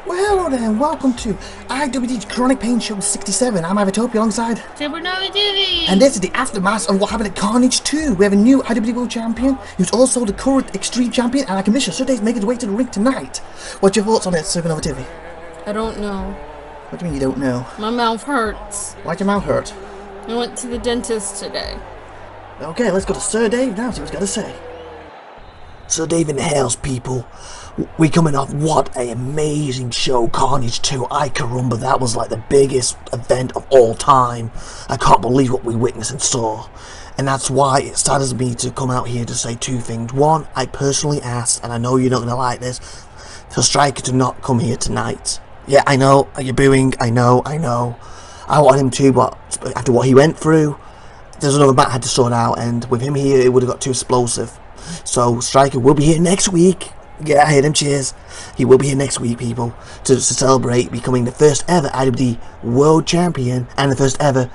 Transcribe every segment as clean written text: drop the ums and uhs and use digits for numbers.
Well, hello there, and welcome to IWD's Kronic Pain Show 67. I'm IVATOPIA alongside SupernovaTiffy! And this is the aftermath of what happened at Carnage 2. We have a new IWD World Champion, who's also the current Extreme Champion, and our commissioner Sunday's making his way to the ring tonight. What's your thoughts on it, SupernovaTiffy? I don't know. What do you mean you don't know? My mouth hurts. Why'd your mouth hurt? I went to the dentist today. Okay, let's go to Sir Dave now, see what he's got to say. Sir Dave in the house, people. We coming off what an amazing show, Carnage 2. I caramba, that was like the biggest event of all time. I can't believe what we witnessed and saw. And that's why it started me to come out here to say two things. One, I personally asked, and I know you're not going to like this, for Striker to not come here tonight. Yeah, I know, you're booing, I know. I want him to, but after what he went through, there's another match I had to sort out, and with him here, it would have got too explosive. So, Striker will be here next week. Yeah, I heard him, cheers. He will be here next week, people, to celebrate becoming the first ever IWD World Champion and the first ever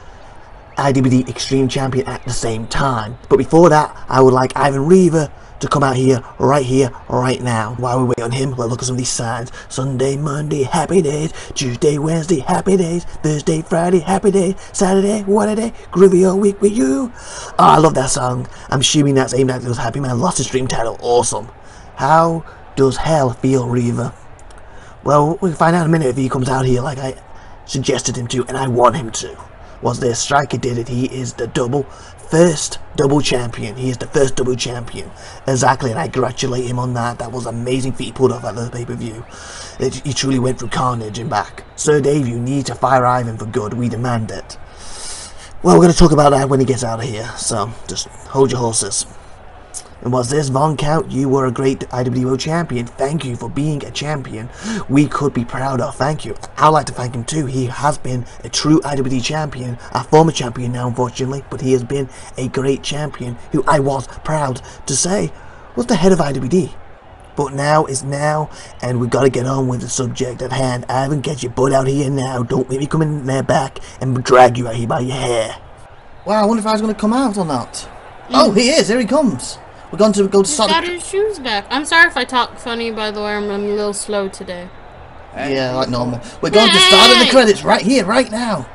IWD Extreme Champion at the same time. But before that, I would like Ivan Reaver to come out here, right now. While we wait on him, let's look at some of these signs. Sunday, Monday, happy days. Tuesday, Wednesday, happy days. Thursday, Friday, happy days. Saturday, what a day. Groovy all week with you. Oh, I love that song. I'm assuming that's aimed at those happy man. Lost his stream title. Awesome. How does hell feel, Reaver? Well, we'll find out in a minute if he comes out here like I suggested him to, and I want him to. Was there? Striker did it. He is the first double champion. He is the first double champion. Exactly, and I congratulate him on that. That was an amazing feat he pulled off at the pay-per-view. He truly went through Carnage and back. Sir Dave, you need to fire Ivan for good. We demand it. Well, we're going to talk about that when he gets out of here, so just hold your horses. And was this Von Count? You were a great IWD World Champion. Thank you for being a champion we could be proud of. Thank you. I'd like to thank him too. He has been a true IWD champion, a former champion now unfortunately, but he has been a great champion who I was proud to say was the head of IWD. But now is now, and we've got to get on with the subject at hand. Ivan, get your butt out here now. Don't make me come in there back and drag you out here by your hair. Wow, I wonder if I was going to come out or not. Oh, he is. Here he comes. We're going to go to start. He's got his shoes back. I'm sorry if I talk funny, by the way. I'm a little slow today. Yeah, like normal. We're going to start the credits right here, right now.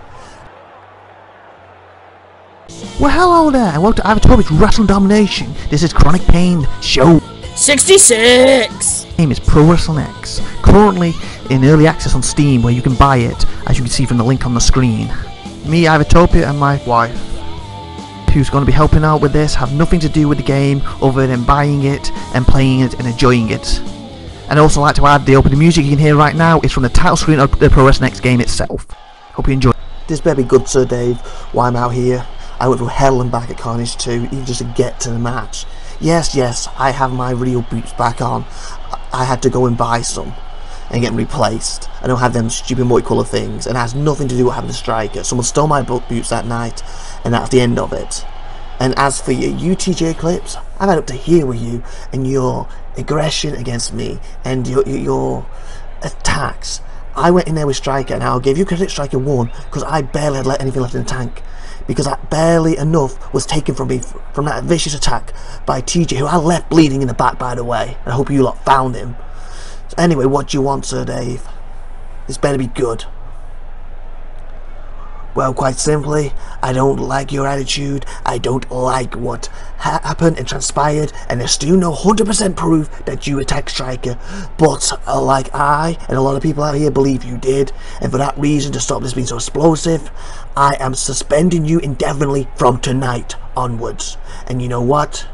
Well, hello there, and welcome to IVATOPIA'S Wrestling Domination. This is Kronic Pain Show 66! Name is Pro Wrestling X. Currently in early access on Steam, where you can buy it, as you can see from the link on the screen. Me, IVATOPIA, and my wife, who's going to be helping out with this, have nothing to do with the game other than buying it and playing it and enjoying it. And I'd also like to add the opening music you can hear right now is from the title screen of the Pro Wrestling X game itself. Hope you enjoy. This better be good, Sir Dave, while I'm out here. I went through hell and back at Carnage 2, even just to get to the match. Yes, I have my real boots back on. I had to go and buy some and get them replaced. I don't have them stupid multicolour things, and it has nothing to do with having a Striker. Someone stole my boots that night, and that's the end of it. And as for you TJ Clips, I've had up to here with you and your aggression against me and your attacks. I went in there with Striker, and I'll give you credit, Striker won, because I barely had let anything left in the tank. Because barely enough was taken from me from that vicious attack by TJ, who I left bleeding in the back, by the way. And I hope you lot found him. So anyway, what do you want, Sir Dave? This better be good. Well, quite simply, I don't like your attitude. I don't like what happened and transpired, and there's still no 100% proof that you attacked Striker. But like I and a lot of people out here believe you did, and for that reason, to stop this being so explosive, I am suspending you indefinitely from tonight onwards. And you know what?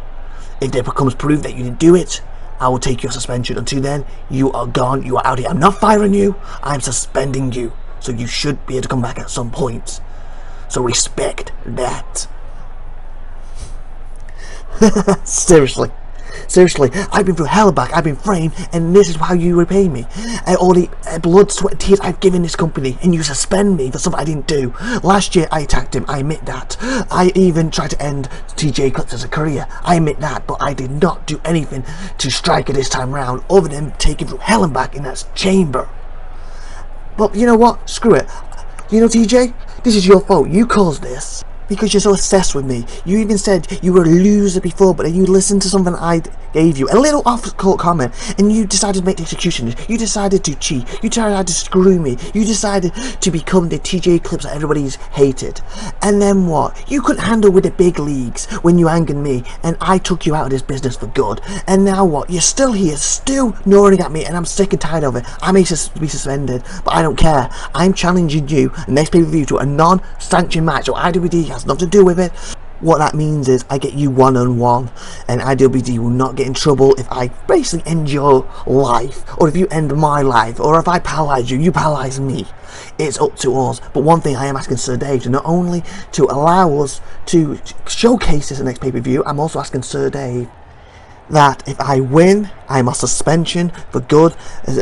If there becomes proof that you didn't do it, I will take your suspension. Until then, you are gone. You are out here. I'm not firing you. I'm suspending you. So you should be able to come back at some point. So respect that. Seriously, I've been through hell back, I've been framed, and this is how you repay me. All the blood, sweat, and tears I've given this company, and you suspend me for something I didn't do. Last year I attacked him, I admit that. I even tried to end TJ Clips as a career, I admit that, but I did not do anything to Striker this time round, other than taking through hell and back in that chamber. But you know what? Screw it. You know, TJ, this is your fault. You caused this. Because you're so obsessed with me. You even said you were a loser before, but then you listened to something I gave you, a little off-court comment, and you decided to make the execution. You decided to cheat. You decided to screw me. You decided to become the TJ Eclipse that everybody's hated. And then what? You couldn't handle with the big leagues when you angered me, and I took you out of this business for good. And now what? You're still here, still gnawing at me, and I'm sick and tired of it. I may be suspended, but I don't care. I'm challenging you, the next pay-per-view, to a non-sanctioned match, so IWD has nothing to do with it. What that means is I get you one-on-one, and IWD will not get in trouble if I basically end your life, or if you end my life, or if I paralyze you, you paralyze me. It's up to us. But one thing I am asking Sir Dave to not only to allow us to showcase this in the next pay-per-view, I'm also asking Sir Dave that if I win, I'm on suspension for good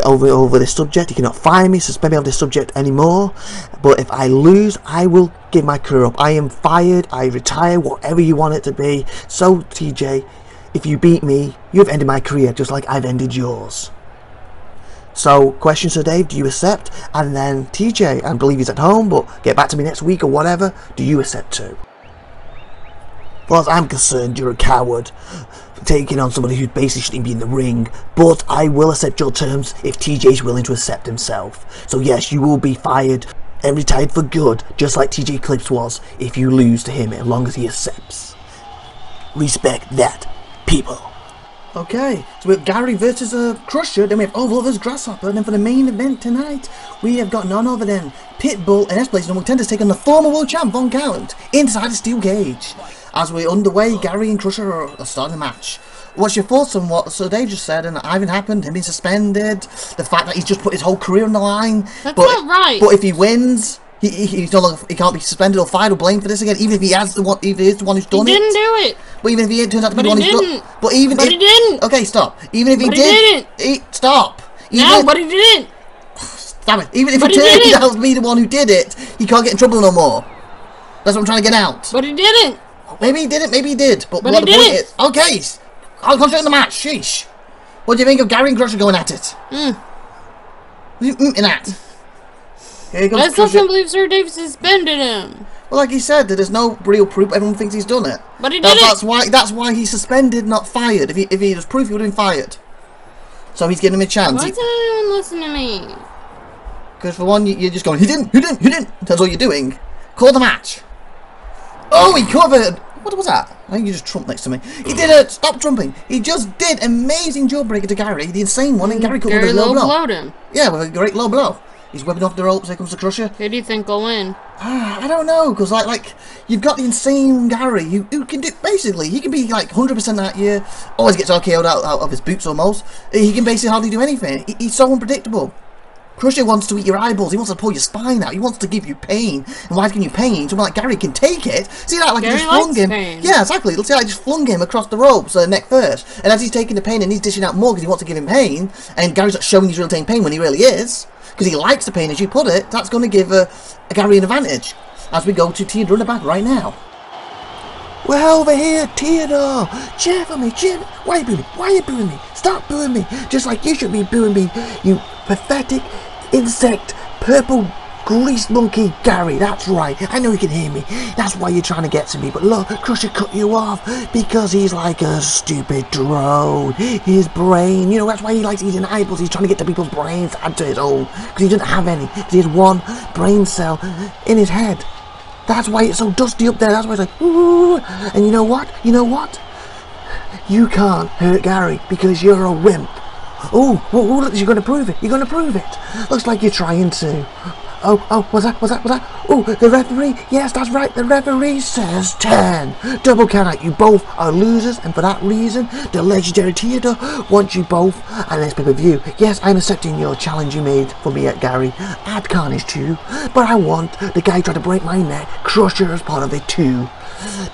over this subject. He cannot fire me, suspend me on this subject anymore. But if I lose, I will give my career up. I am fired, I retire, whatever you want it to be. So TJ, if you beat me, you've ended my career just like I've ended yours. So, question, Sir Dave, do you accept? And then TJ, I believe he's at home, but get back to me next week or whatever, do you accept too? As far as I'm concerned, you're a coward, taking on somebody who basically shouldn't be in the ring, but I will accept your terms if TJ is willing to accept himself. So yes, you will be fired and retired for good, just like TJ Eclipse was, if you lose to him, as long as he accepts. Respect that, people. Okay, so we have Gary versus Crusher, then we have Oval versus Grasshopper, and then for the main event tonight, we have got none other than Pitbull and Escalation number 10 to take on the former world champ, Von Gallant, inside a steel cage. As we're underway, Gary and Crusher are starting the match. What's your thoughts on what Sir Dave just said and that Ivan happened, him being suspended, the fact that he's just put his whole career on the line? That's not right. But if he wins, he's no longer, he can't be suspended or fired or blamed for this again, even if he has the one, if he is the one who's done it. He didn't do it. But even if he turns out to be the one who's done it. But even if he didn't. Okay, stop. Even if he didn't. Stop. No, but he didn't. Stop it. Even if it turns out to be the one who did it, he can't get in trouble no more. That's what I'm trying to get out. But he didn't. Maybe he didn't, maybe he did. But what he the didn't. point is, okay, I'll concentrate on the match. Sheesh. What do you think of Gary and Crusher going at it? In that. I still can't believe Sir Dave suspended him. Well, like he said, there's no real proof. Everyone thinks he's done it. But he didn't. That's why he's suspended, not fired. If he was proof, he would have been fired. So he's giving him a chance. Why doesn't anyone listen to me? Because for one, you're just going, he didn't. That's all you're doing. Call the match. Oh, he covered. What was that? I think you just trumped next to me. He did it. Stop trumping. He just did amazing jawbreaker to Gary, the insane one, and Gary covered with a low blow. Blowed him. Yeah, with a great low blow. He's whipping off the ropes. Here comes the Crusher. Who do you think will win? I don't know, because like you've got the insane Gary who can do, basically, he can be like 100% that year, always gets RKO'd out of his boots almost. He can basically hardly do anything. He's so unpredictable. Crusher wants to eat your eyeballs, he wants to pull your spine out, he wants to give you pain. And why giving you pain? Someone like Gary can take it. See that? Like Gary he just flung him. Pain. Yeah, exactly. See how I just flung him across the ropes, neck first. And as he's taking the pain and he's dishing out more because he wants to give him pain, and Gary's not showing he's really taking pain when he really is, because he likes the pain, as you put it, that's going to give Gary an advantage. As we go to Theodore in the back right now. We're over here, Theodore! Cheer for me, cheer! Why are you booing me? Why are you booing me? Stop booing me! Just like you should be booing me, you pathetic insect, purple grease monkey Gary. That's right, I know you can hear me. That's why you're trying to get to me. But look, Crusher cut you off because he's like a stupid drone. His brain, you know, that's why he likes eating eyeballs. He's trying to get to people's brains, add to his own, because he doesn't have any. Because he has one brain cell in his head. That's why it's so dusty up there. That's why it's like, ooh. And you know what? You know what? You can't hurt Gary because you're a wimp. Oh, look, you're going to prove it. You're going to prove it. Looks like you're trying to. Oh, what's that? Oh, the referee. Yes, that's right. The referee says 10. Double count out. You both are losers, and for that reason, the legendary Theodore wants you both. And let's pay-per-view. Yes, I'm accepting your challenge you made for me at Gary. Add Carnage too, but I want the guy who tried to break my neck, Crusher, as part of it too.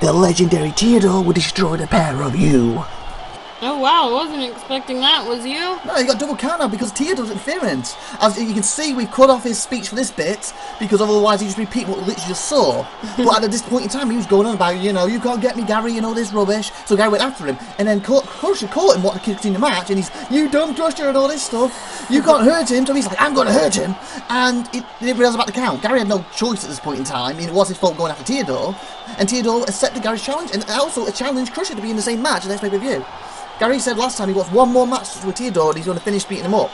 The legendary Theodore will destroy the pair of you. Oh wow, I wasn't expecting that, was you? No, he got double count now because Theodore's interference. As you can see, we've cut off his speech for this bit because otherwise he just repeat what we literally just saw. But at this point in time, he was going on about, you know, you can't get me, Gary, you know, this rubbish. So Gary went after him, and then Crusher caught him what the kids in the match, and he's, you dumb Crusher and all this stuff. You can't hurt him. So he's like, I'm going to hurt him. And he didn't realise about the count. Gary had no choice at this point in time. It was his fault going after Theodore, and Theodore accepted Gary's challenge, and also challenged Crusher to be in the same match in the next pay-per-view. Gary said last time he wants one more match with Theodore and he's going to finish beating him up.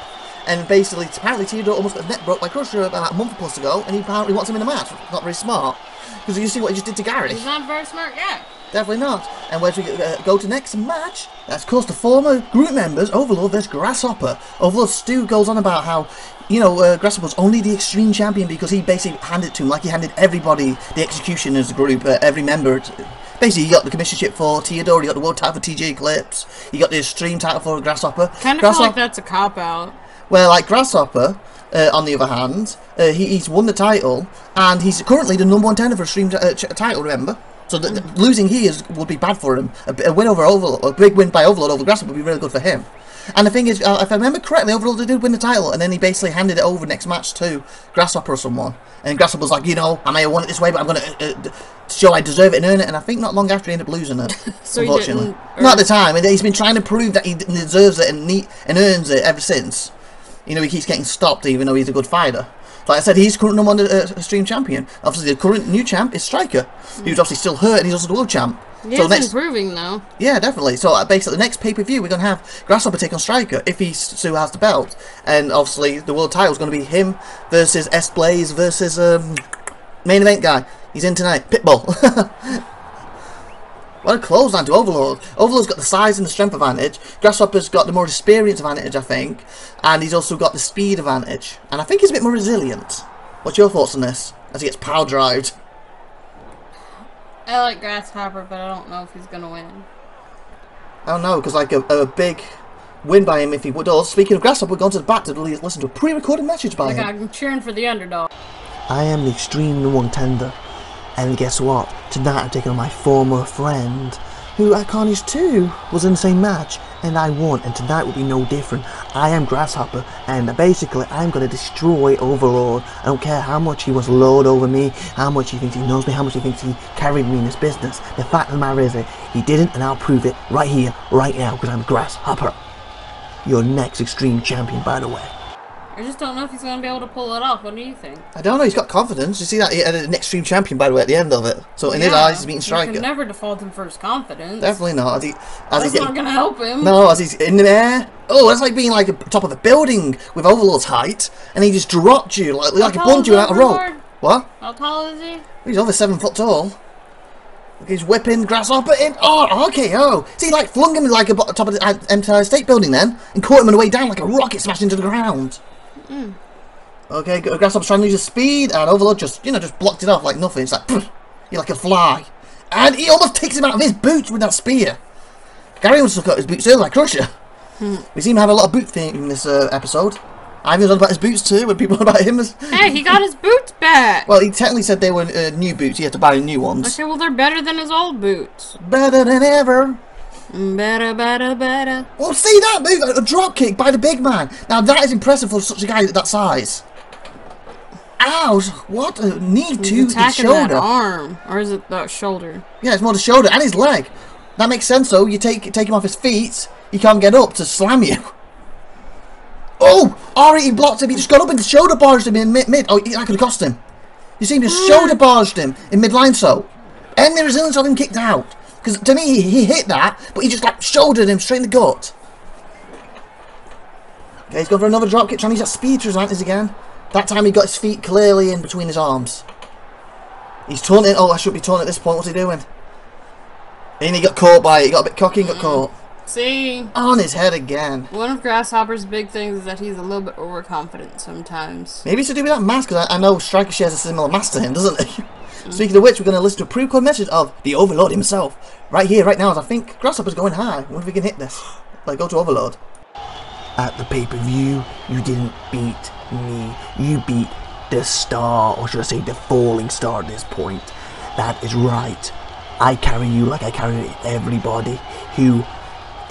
And basically, apparently Theodore almost got his neck broke by Crusher about a month plus ago, and he apparently wants him in a match. Not very smart. Because you see what he just did to Gary. He's not a very smart guy. Definitely not. And where do we go to next match? That's, of course, the former group members, Overlord vs Grasshopper. Overlord Stu goes on about how, you know, Grasshopper's only the Extreme Champion because he basically handed it to him like he handed everybody the Executioners group, every member. Basically, you got the commissionership for Theodore, you got the world title for TJ Eclipse, you got the Extreme title for Grasshopper. Kind of feel like that's a cop-out. Well, like Grasshopper, on the other hand, he's won the title, and he's currently the #1 tender for Extreme title, remember? So losing here would be bad for him. A win over Overlord, a big win by Overlord over Grasshopper would be really good for him. And the thing is, if I remember correctly, Overlord did win the title, and then he basically handed it over next match to Grasshopper or someone. And Grasshopper was like, you know, I may have won it this way, but I'm going to show I deserve it and earn it. And I think not long after he ended up losing it, So unfortunately. Not at the time. He's been trying to prove that he deserves it and earns it ever since. You know, he keeps getting stopped even though he's a good fighter. Like I said, he's current #1 Extreme Champion. Obviously, the current new champ is Striker, who's obviously still hurt, and he's also the world champ. He's so next, improving, though. Yeah, definitely. So basically, the next pay-per-view, we're going to have Grasshopper take on Striker if he still has the belt. And obviously, the world title is going to be him versus S-Blaze versus main event guy. He's in tonight. Pitbull. What a clothesline to Overlord. Overlord's got the size and the strength advantage. Grasshopper's got the more experience advantage, I think. And he's also got the speed advantage. And I think he's a bit more resilient. What's your thoughts on this? As he gets power-drived. I like Grasshopper, but I don't know if he's going to win. I don't know, because like a big win by him if he does. Speaking of Grasshopper, we're going to the back to listen to a pre-recorded message by him. I'm cheering for the underdog. I am the Extreme #1 tender. And guess what? Tonight I'm taking on my former friend, who at Carnage 2 was in the same match, and I won, and tonight will be no different. I am Grasshopper, and basically I'm going to destroy Overlord. I don't care how much he wants to lord over me, how much he thinks he knows me, how much he thinks he carried me in this business. The fact of the matter is that he didn't, and I'll prove it right here, right now, because I'm Grasshopper. Your next Extreme Champion, by the way. I just don't know if he's going to be able to pull it off. What do you think? I don't know, he's got confidence. You see that? He had an Extreme Champion, by the way, at the end of it. So in his eyes, he's beating Striker. You can never default him for his confidence. Definitely not. That's not going to help him. No, as he's in the air. Oh, that's like being like at the top of a building with Overlord's height, and he just dropped you, like he bumped you out a rope. What? How tall is he? He's over 7 foot tall. He's whipping Grasshopper in. Oh, okay, oh. See, he like flung him like at the top of the Empire State Building then, and caught him on the way down like a rocket smashed into the ground. Mm. Okay, Grasshopper's trying to lose his speed, and Overlord just, you know, just blocked it off like nothing. It's like, you're like a fly. And he almost takes him out of his boots with that spear. Gary wants to cut his boots early like Crusher. We seem to have a lot of boot thing in this episode. Ivan's on about his boots too, when people about him as... Hey, he got his boots back! Well, he technically said they were new boots, he had to buy new ones. Okay, well they're better than his old boots. Better than ever. Better, better, better. Well, see that move? A drop kick by the big man. Now that is impressive for such a guy that size. Ow! What a knee to the shoulder. That arm, or is it the shoulder? Yeah, it's more the shoulder and his leg. That makes sense though. You take him off his feet, he can't get up to slam you. Oh! Alright, he blocked him. He just got up and shoulder barged him in mid. Oh, that could have cost him. You see him just shoulder barged him in midline. So, and the resilience of him kicked out. Because to me, he hit that, but he just like shouldered him straight in the gut. Okay, he's going for another drop kick, trying to use that speed to his advantage again. That time he got his feet clearly in between his arms. He's taunting. Oh, I should be taunting at this point. What's he doing? And he got caught by it. He got a bit cocky and got caught. See? On his head again. One of Grasshopper's big things is that he's a little bit overconfident sometimes. Maybe it's to do with that mask, because I know Striker shares a similar mask to him, doesn't he? Speaking of which, we're going to listen to a pre-recorded message of the Overlord himself. Right here, right now, as I think Grasshopper's going high. I wonder if we can hit this. Like, go to Overlord. At the pay-per-view, you didn't beat me. You beat the star, or should I say the falling star at this point. That is right. I carry you like I carry everybody who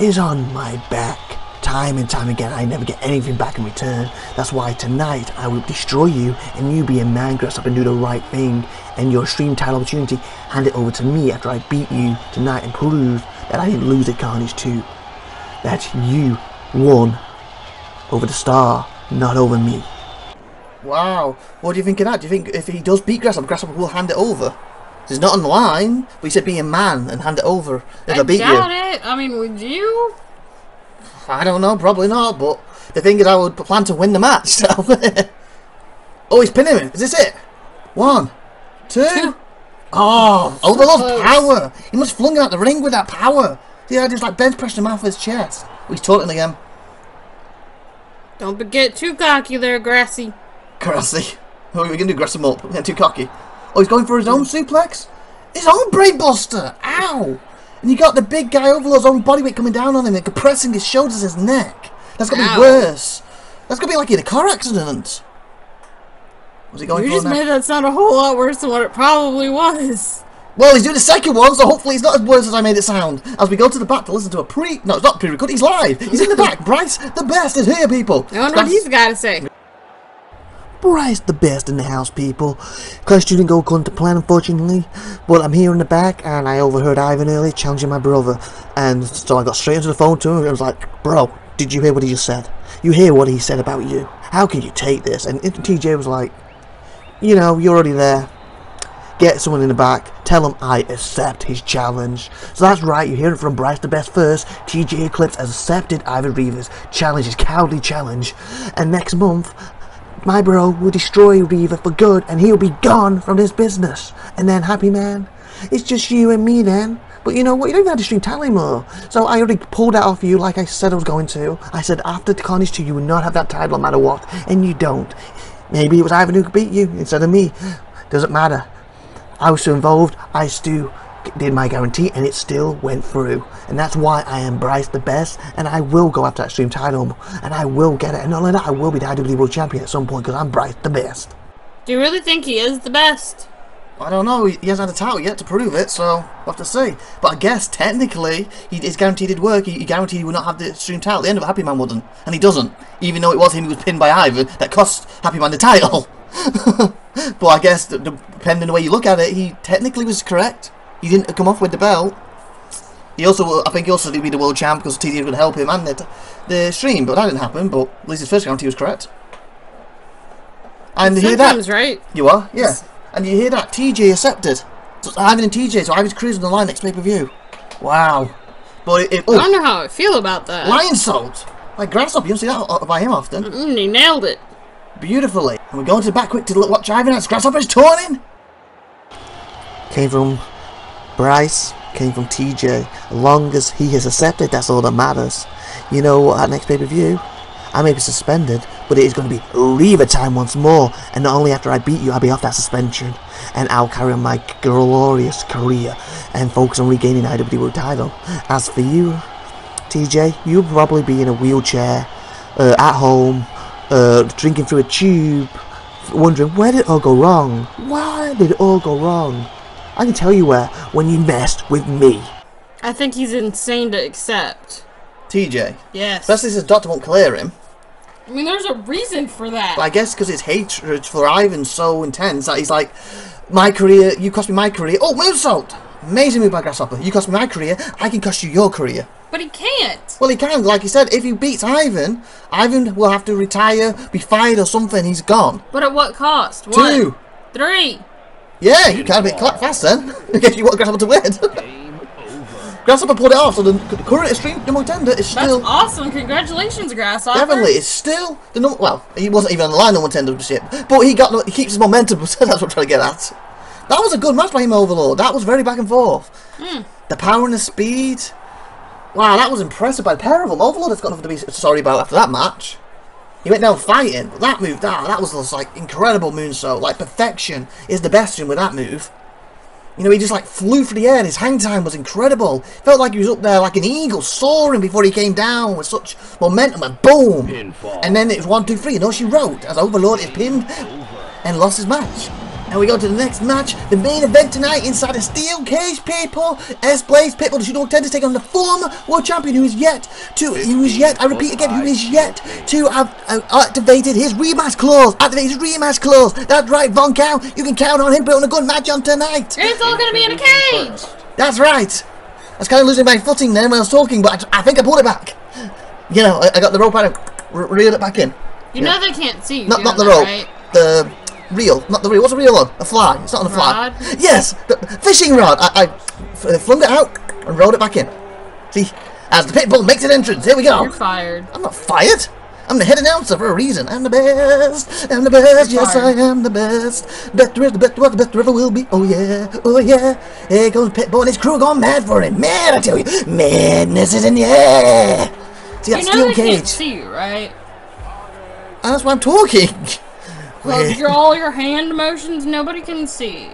is on my back. Time and time again, I never get anything back in return. That's why tonight I will destroy you, and you be a man, dress up and do the right thing. And your stream title opportunity, hand it over to me after I beat you tonight and prove that I didn't lose at Carnage 2. That you won over the star, not over me. Wow, what do you think of that? Do you think if he does beat Grasshopper, Grasshopper will hand it over? He's not on the line, but he said be a man and hand it over if I beat you. I doubt it. I mean, would you? I don't know, probably not, but the thing is I would plan to win the match, so... Oh, he's pinning him. Is this it? 1, 2... Oh, Overlord's power! He must have flung him out the ring with that power! Yeah, just like bench pressed him off his chest. Oh, he's taunting again. Don't get too cocky there, Grassy. Grassy. Oh, we're going to grass him up. We're getting too cocky. Oh, he's going for his own suplex? His own brain buster! Ow! And you got the big guy Overlord's own bodyweight coming down on him and compressing his shoulders, his neck. That's got to be worse. That's got to be like in a car accident. What's he going for now? You just made that sound a whole lot worse than what it probably was. Well, he's doing the second one, so hopefully it's not as worse as I made it sound. As we go to the back to listen to a No, it's not pre-record, he's live. He's in the back. Bryce, the best, is here, people. I wonder what he's got to say. Bryce, the best in the house, people. Class didn't go according to plan, unfortunately. But I'm here in the back, and I overheard Ivan earlier challenging my brother. And so I got straight into the phone to him, and I was like, bro, did you hear what he just said? You hear what he said about you? How can you take this? And TJ was like, you know, you're already there. Get someone in the back. Tell him I accept his challenge. So that's right, you're hearing from Bryce the Best first. TJ Eclipse has accepted Ivan Reva's challenge, his cowardly challenge. And next month, my bro will destroy Reva for good, and he'll be gone from this business. And then, happy man, it's just you and me then. But you know what, you don't even have to stream tally more. So I already pulled that off you like I said I was going to. I said after Carnage 2 you would not have that title no matter what, and you don't. Maybe it was Ivan who could beat you instead of me. Doesn't matter. I was still involved, I still did my guarantee, and it still went through. And that's why I am Bryce the Best, and I will go after that stream title, and I will get it. And not only that, I will be the IWD World Champion at some point, because I'm Bryce the Best. Do you really think he is the best? I don't know, he hasn't had a title yet to prove it, so we'll have to see. But I guess, technically, his guaranteed did work. He guaranteed he would not have the stream title at the end of Happy Man wouldn't. And he doesn't, even though it was him who was pinned by Ivan that cost Happy Man the title. But I guess, depending on the way you look at it, he technically was correct. He didn't come off with the belt. He also, I think he also did be the world champ because TJ was going to help him and the stream, but that didn't happen. But at least his first guarantee was correct. And you hear that? Right. You are, yeah. And you hear that? TJ accepted. So it's Ivan and TJ, so Ivan's cruising the line next pay-per-view. Wow. But I don't know how I feel about that. Lion Salt! Like Grasshopper, you don't see that by him often. He nailed it. Beautifully. And we're going to the back quick to watch Ivan as Grasshopper's taunting. Came from Bryce, came from TJ. As long as he has accepted, that's all that matters. You know what, at next pay-per-view, I may be suspended, but it is going to be Reva time once more. And not only after I beat you, I'll be off that suspension. And I'll carry on my glorious career and focus on regaining the IWD World title. As for you, TJ, you'll probably be in a wheelchair, at home, drinking through a tube, wondering, where did it all go wrong? Why did it all go wrong? I can tell you where, when you messed with me. I think he's insane to accept. TJ? Yes. Especially since Doctor won't clear him. I mean, there's a reason for that. But I guess because his hatred for Ivan's so intense that he's like, my career, you cost me my career. Oh, moonsault! Amazing move by Grasshopper. You cost me my career, I can cost you your career. But he can't. Well, he can. Like he said, if he beats Ivan, Ivan will have to retire, be fired or something. He's gone. But at what cost? 2. 1, 3. Yeah, you can't be clap fast then. In case you want Grasshopper to win. Grasshopper pulled it off, so the current extreme number contender is still... That's awesome. Congratulations, Grasshopper. Definitely, it's still the number... Well, he wasn't even on the line number contendership, but he keeps his momentum, that's what I'm trying to get at. That was a good match by him, Overlord. That was very back and forth. The power and the speed... Wow, that was impressive by the pair of them. Overlord has got nothing to be sorry about after that match. He went down fighting. That move, that was just like incredible moonsault. Like perfection is the best in with that move. You know, he just like flew through the air and his hang time was incredible. Felt like he was up there like an eagle soaring before he came down with such momentum and boom. Pinfall. And then it was 1, 2, 3 and all she wrote as Overlord is pinned and lost his match. And we go to the next match, the main event tonight inside a steel cage, people. S-Blaze Pitbull, the Shooting Contender, taking on the former world champion who is yet, I repeat again, who is yet to have activated his rematch clause. That's right, Von Cow, you can count on him putting a good match on tonight. It's all gonna be in a cage. That's right. I was kind of losing my footing then when I was talking, but I think I pulled it back. You know, I got the rope out and reeled it back in. You know they can't see you. Not the that, rope. Right? The reel, not the reel. What's a reel on? A fly. It's not on a fly. Rod? Yes, the fishing rod. I flung it out and rolled it back in. See, as the Pitbull makes an entrance. Here we go. You're fired. I'm not fired. I'm the head announcer for a reason. I'm the best. I'm the best. You're Yes, fired. I am the best. Best there is, the best what the best there ever will be. Oh yeah, oh yeah. Here goes Pitbull and his crew gone mad for him. Mad, I tell you. Madness is in the air. See that You know steel they cage? can't see you, right? And that's why I'm talking. Well, all your hand motions, nobody can see.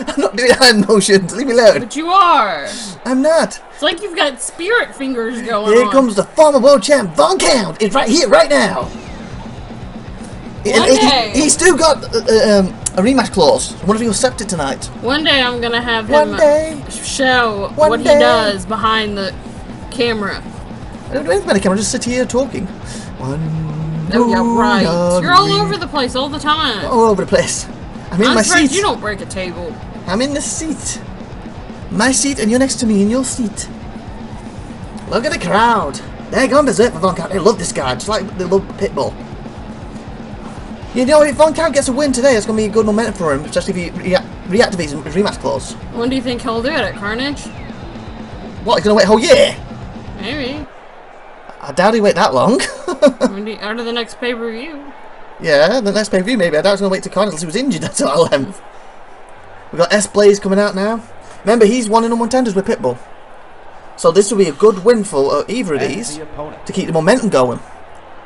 I'm not doing hand motions. Leave me alone. But you are. I'm not. It's like you've got spirit fingers going Here on. comes the former world champ, Von Count. It's right here, right now. One day. He's still got a rematch clause. I wonder if he'll accept it tonight. One day I'm gonna have One him day. show One what day. he does behind the camera. I don't do anything about the camera. Just sit here talking. Oh yeah, right. You're all over the place all the time. All over the place. I'm in I'm my surprised seat. you don't break a table. I'm in the seat. My seat, and you're next to me in your seat. Look at the crowd. They're going berserk for Von Count. They love this guy, just like they love Pitbull. You know, if Von Count gets a win today, it's going to be a good momentum for him, especially if he reactivates his rematch clause. When do you think he'll do it? At Carnage? What, he's going to wait a whole year? Maybe. I doubt he'll wait that long. Out of the next pay-per-view. Yeah, the next pay-per-view maybe. I doubt he's going to wait till Carnage unless he was injured at that length. We've got S-Blaze coming out now. Remember, he's one of the contenders with Pitbull. So this will be a good win for either of these to keep the momentum going.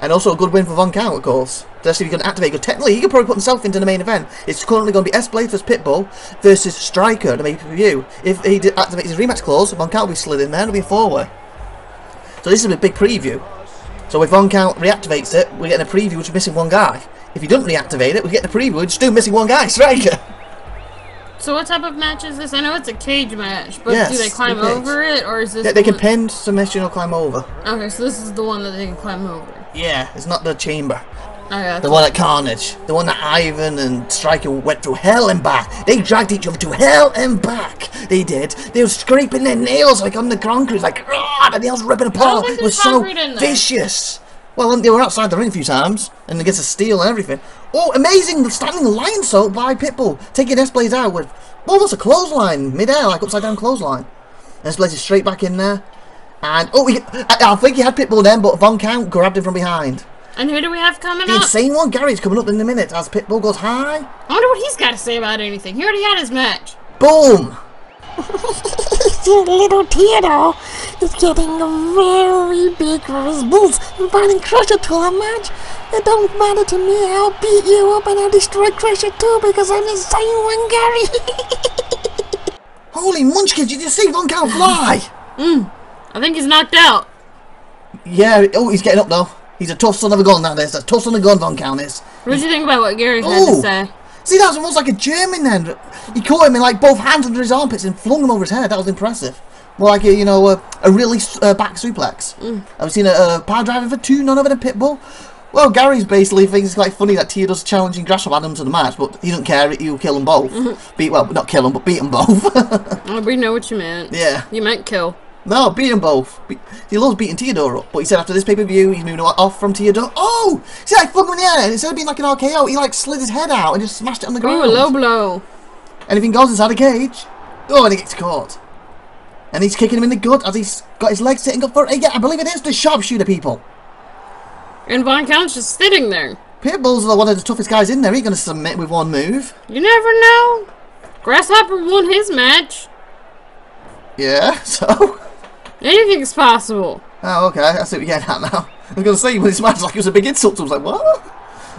And also a good win for Von Count, of course. Especially if he can activate good. Technically, he could probably put himself into the main event. It's currently going to be S-Blaze versus Pitbull versus Striker, the main pay-per-view. If he activates his rematch clause, Von Count will be slid in there and it'll be a four-way. So this is a big preview. So if Von Count reactivates it, we're getting a preview which is missing one guy. If he doesn't reactivate it, we're getting a preview which is still missing one guy, Striker. So what type of match is this? I know it's a cage match, but Yes, do they climb a cage. over it, or is this They the can one- pin, submission, or climb over. Okay, so this is the one that they can climb over. Yeah, it's not the chamber. Okay, The one at Carnage. The one that Ivan and Striker went through hell and back. They dragged each other to hell and back. They did. They were scraping their nails like on the concrete. Like, the nails ripping apart. think It was there's so concrete in there. vicious. Well, they were outside the ring a few times. And against the steel and everything. Oh, amazing standing lion salt by Pitbull. Taking S-Blaze out with almost a clothesline. Mid-air, like upside down clothesline. S-Blaze is straight back in there. And, I think he had Pitbull then, but Von Count grabbed him from behind. And who do we have coming The up? insane one, Gary's coming up in a minute as Pitbull goes high. I wonder what he's got to say about anything. He already had his match. Boom! Your little Theodore is getting a very big response inviting Crusher to a match. It don't matter to me, I'll beat you up and I'll destroy Crusher too because I'm the same one, Gary. Holy munchkins, did you see Von Count fly? I think he's knocked out. Yeah, he's getting up though. He's a tough son of a gun nowadays. A tough son of a gun, Von Count is. What did you think about what Gary had to Ooh. say? See, that was almost like a German then. He caught him in like both hands under his armpits and flung him over his head. That was impressive. More like a, a really back suplex. I've seen a power driver for two, none other than Pitbull. Well, Gary's basically thinks it's quite funny that Theodore's challenging Grasshopper Adams to the match, but he doesn't care. He'll kill them both. Not kill them, but beat them both. Oh, we know what you meant. Yeah. You meant kill. No, beat them both. He loves beating Theodore up, but he said after this pay-per-view, he's moving off from Theodore. Oh! See, I flung him in the air, and instead of being like an RKO, he like slid his head out and just smashed it on the ground. Ooh, a low blow. Anything goes inside a cage. Oh, and he gets caught. And he's kicking him in the gut as he's got his legs sitting up for it. Yeah, I believe it is the sharpshooter, people. And Von Count's just sitting there. Pitbull's one of the toughest guys in there. He ain't going to submit with one move. You never know. Grasshopper won his match. Yeah, so... Anything's possible. Oh, okay, I see what you're getting at now. I was going to say, when he smashed like it was a big insult, so I was like, what?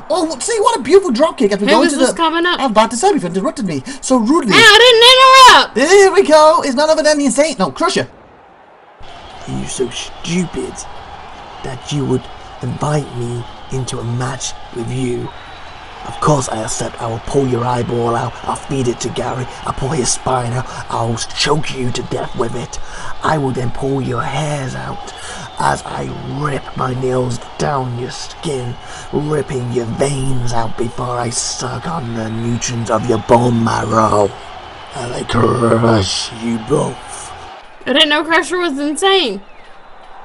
Oh, see, what a beautiful dropkick. Who is this coming up? I was about to say, before you interrupted me so rudely. Hey, I didn't interrupt! There we go. It's none other than the insane... No, Crusher. Are you so stupid that you would invite me into a match with you? Of course I accept. I will pull your eyeball out. I'll feed it to Gary. I'll pull his spine out. I'll choke you to death with it. I will then pull your hairs out as I rip my nails down your skin, ripping your veins out before I suck on the nutrients of your bone marrow. And I crush you both. I didn't know Crusher was insane.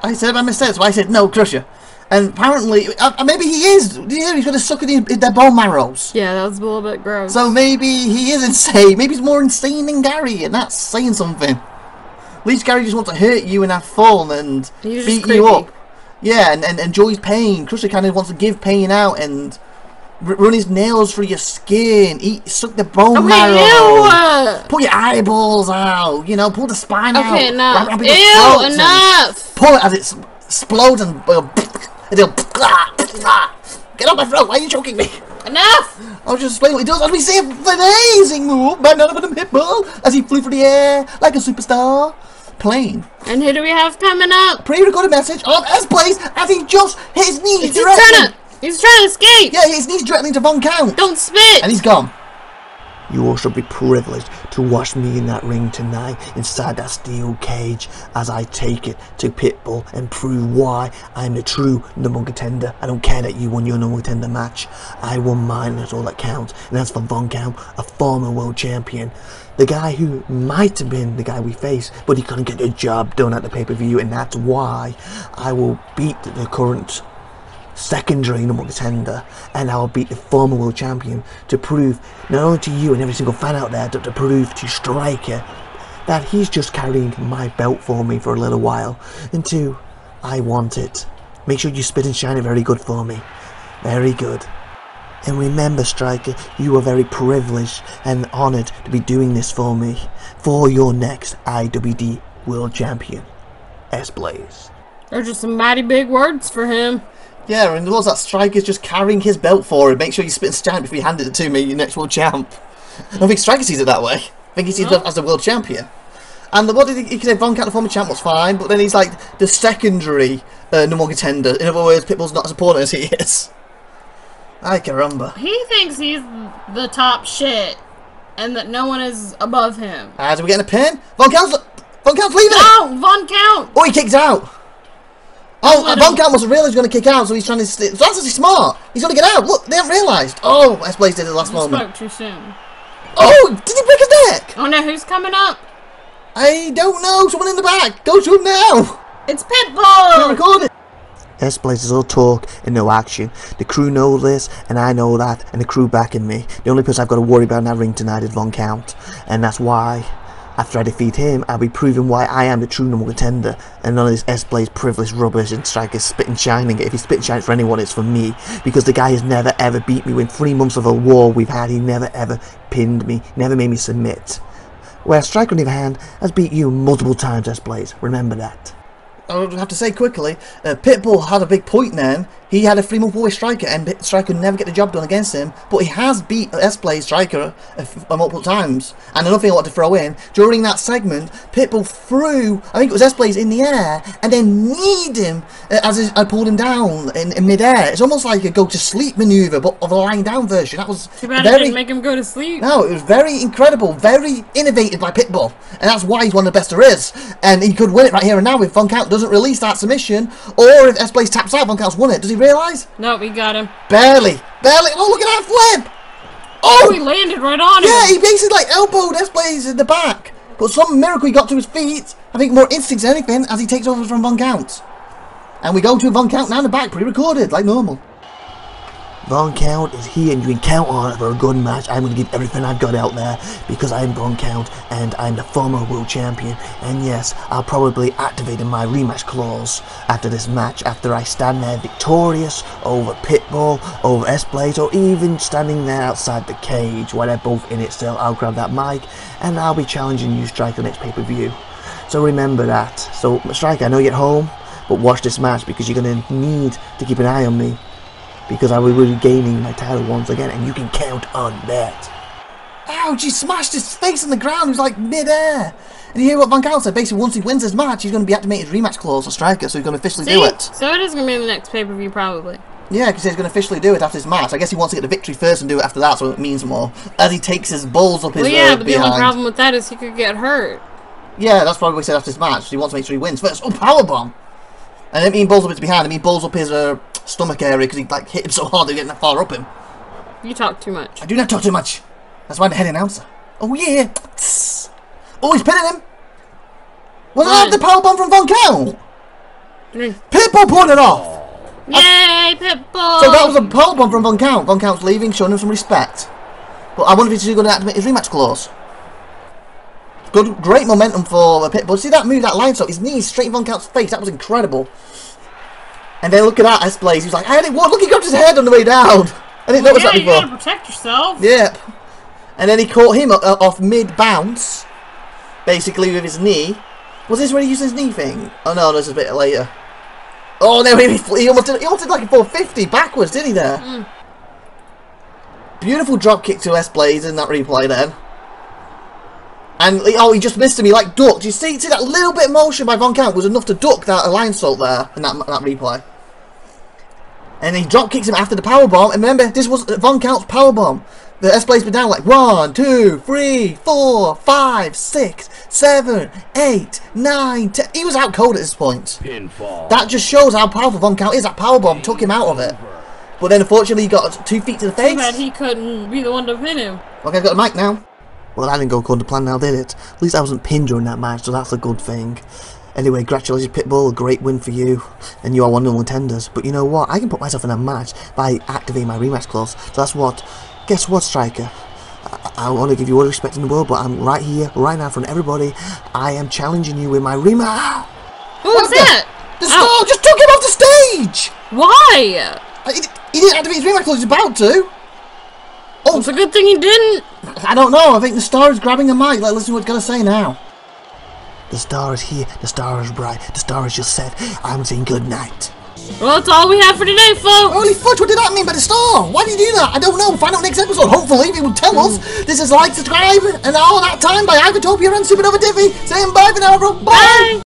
I said by mistake, so I said no, Crusher. And apparently, maybe he is. Yeah, he's going to suck in their bone marrows. Yeah, that was a little bit gross. So maybe he is insane. Maybe he's more insane than Gary, and that's saying something. At least Gary just wants to hurt you and have fun and beat you up. Yeah, and enjoys pain. Crusher kind of wants to give pain out and run his nails through your skin, suck the bone marrow, pull your eyeballs out, you know, pull the spine out. Okay, enough. Wrap your throat Enough. Pull it as it explodes and it'll get off my throat. Why are you choking me? Enough! I'll just explain what he does as we see an amazing move by none other than Pitbull as he flew through the air like a superstar plane. And who do we have coming up? Pre-recorded message of S-Blaze as he just hit his knees He's trying to escape! Yeah, his knees directly into Von Count. Don't spit! And he's gone. You all should be privileged to watch me in that ring tonight inside that steel cage as I take it to Pitbull and prove why I'm the true number one contender. I don't care that you won your number one contender match. I won mine, and that's all that counts. And that's for Von Count, a former world champion. The guy who might have been the guy we faced, but he couldn't get the job done at the pay-per-view, and that's why I will beat the current secondary number one contender, and I'll beat the former world champion to prove not only to you and every single fan out there, but to prove to Striker that he's just carrying my belt for me for a little while until I want it. Make sure you spit and shine it very good for me. Very good. And remember, Striker, you are very privileged and honoured to be doing this for me, for your next IWD world champion, S-Blaze. They're just some mighty big words for him. Yeah, and was that Striker's just carrying his belt for him. Make sure you spit and stand before you hand it to me, your next world champ. I don't think Striker sees it that way. I think he sees it as the world champion. And what did he could say? Von Count, the former champ, was fine, but then he's like the secondary number one contender. In other words, Pitbull's not as important as he is. Ay caramba. He thinks he's the top shit, and that no one is above him. Did we get in a pin? Von Count's leaving. No, Von Count. Oh, he kicked out. Oh, Von Count wasn't realised he was going to kick out, so he's trying to... So that's actually smart. He's going to get out. Look, they haven't realised. Oh, S-Blaze did it at the last moment. Spoke too soon. Oh, did he break his neck? Oh no, who's coming up? I don't know. Someone in the back. Go to him now. It's Pitbull. Recorded. S-Blaze is all talk and no action. The crew know this, and I know that, and the crew backing me. The only person I've got to worry about in that ring tonight is Von Count, and that's why... After I defeat him, I'll be proving why I am the true number one contender, and none of this S-Blaze privileged rubbish and Striker spit and shining it. If he's spit and shining for anyone, it's for me, because the guy has never ever beat me. In 3 months of a war we've had, he never ever pinned me, never made me submit. Whereas Striker, on the other hand, has beat you multiple times, S-Blaze. Remember that. I would have to say quickly, Pitbull had a big point then. He had a 3-month war with Striker, and Striker could never get the job done against him. But he has beat S-Blaze Striker multiple times. And another thing I want to throw in, during that segment, Pitbull threw, I think it was S-Blaze in the air, and then kneed him as I pulled him down in mid-air. It's almost like a go-to-sleep manoeuvre, but of a lying-down version. That was too bad it didn't make him go to sleep. No, it was very incredible, very innovative by Pitbull. And that's why he's one of the best there is. And he could win it right here and now if Von Count doesn't release that submission, or if S-Blaze taps out, Von Count's won it. Does he realise? No, we got him. Barely. Oh, look at that flip. Oh, he landed right on him. Yeah, he basically like elbowed S-Blaze in the back. But some miracle he got to his feet. I think more instinct than anything as he takes over from Von Count. And we go to Von Count now in the back, pre-recorded, like normal. Von Count is here, and you can count on it for a good match. I'm going to give everything I've got out there because I'm Von Count and I'm the former world champion. And yes, I'll probably activate my rematch clause after this match, after I stand there victorious over Pitbull, over S-Blaze, or even standing there outside the cage while they're both in it still. I'll grab that mic and I'll be challenging you, Striker, next pay-per-view. So remember that. So, Striker, I know you're at home, but watch this match because you're going to need to keep an eye on me, because I will be regaining my title once again, and you can count on that. Ouch, he smashed his face on the ground. He was like mid-air. And you hear what Von Count said? Basically, once he wins this match, he's going to be activating his rematch clause for Striker, so he's going to officially do it. So it is going to be in the next pay-per-view, probably. Yeah, because he's going to officially do it after this match. I guess he wants to get the victory first and do it after that, so it means more. As he takes his balls up his Well, yeah, but the behind. only problem with that is he could get hurt. Yeah, that's probably what he said after this match. He wants to make sure he wins first. Oh, powerbomb! And then he balls up his behind him. He balls up his stomach area because he like hit him so hard they're getting that far up him. You talk too much. I do not talk too much. That's why I'm the head announcer. Oh yeah! Tss. Oh, he's pinning him. Was that the powerbomb from Von Count? Pitbull pulled it off. Yay, Pitbull! So that was a powerbomb from Von Count. Von Count's leaving, showing him some respect. But I wonder if he's going to activate his rematch clause. Good, great momentum for Pitbull. See that move, that line shot, his knees straight in Von Count's face. That was incredible. And then look at that, S-Blaze. He was like, I didn't what? Look, he grabbed his head on the way down. I didn't notice that before. You gotta protect yourself. Yep. And then he caught him off mid-bounce, basically with his knee. Was this where he used his knee thing? Oh no, this is a bit later. Oh no, he almost did like a 450 backwards, didn't he there? Mm. Beautiful drop kick to S-Blaze in that replay then. And oh, he just missed him. He like ducked. You see that little bit of motion by Von Count was enough to duck that line salt there in that replay. And he drop kicks him after the powerbomb. And remember, this was Von Count's powerbomb. The S-Blaze been down like 1, 2, 3, 4, 5, 6, 7, 8, 9, 10. He was out cold at this point. Pinfall. That just shows how powerful Von Count is. That powerbomb took him out of it. But then unfortunately he got 2 feet to the face. Too bad he couldn't be the one to pin him. Okay, I've got the mic now. Well, that didn't go according to plan now, did it? At least I wasn't pinned during that match, so that's a good thing. Anyway, congratulations Pitbull, a great win for you, and you are one of the contenders. But you know what? I can put myself in a match by activating my rematch clause. So that's what. Guess what, Striker? I want to give you all the respect in the world, but I'm right here, right now, in front of everybody. I am challenging you with my rematch. Who was that? The Star just took him off the stage! Why? He didn't activate his rematch clause, he's about to. Oh, it's a good thing he didn't. I don't know, I think the Star is grabbing the mic. Like, listen to what he's going to say now. The Star is here, the Star is bright, the Star has just said, I'm saying good night. Well, that's all we have for today, folks. Holy fudge, what did that mean by the Star? Why did you do that? I don't know. We'll find out next episode. Hopefully, he will tell us. This is like, subscribe, and all that time by IVATOPIA and SupernovaTiffy. Saying bye for now, bro. Bye.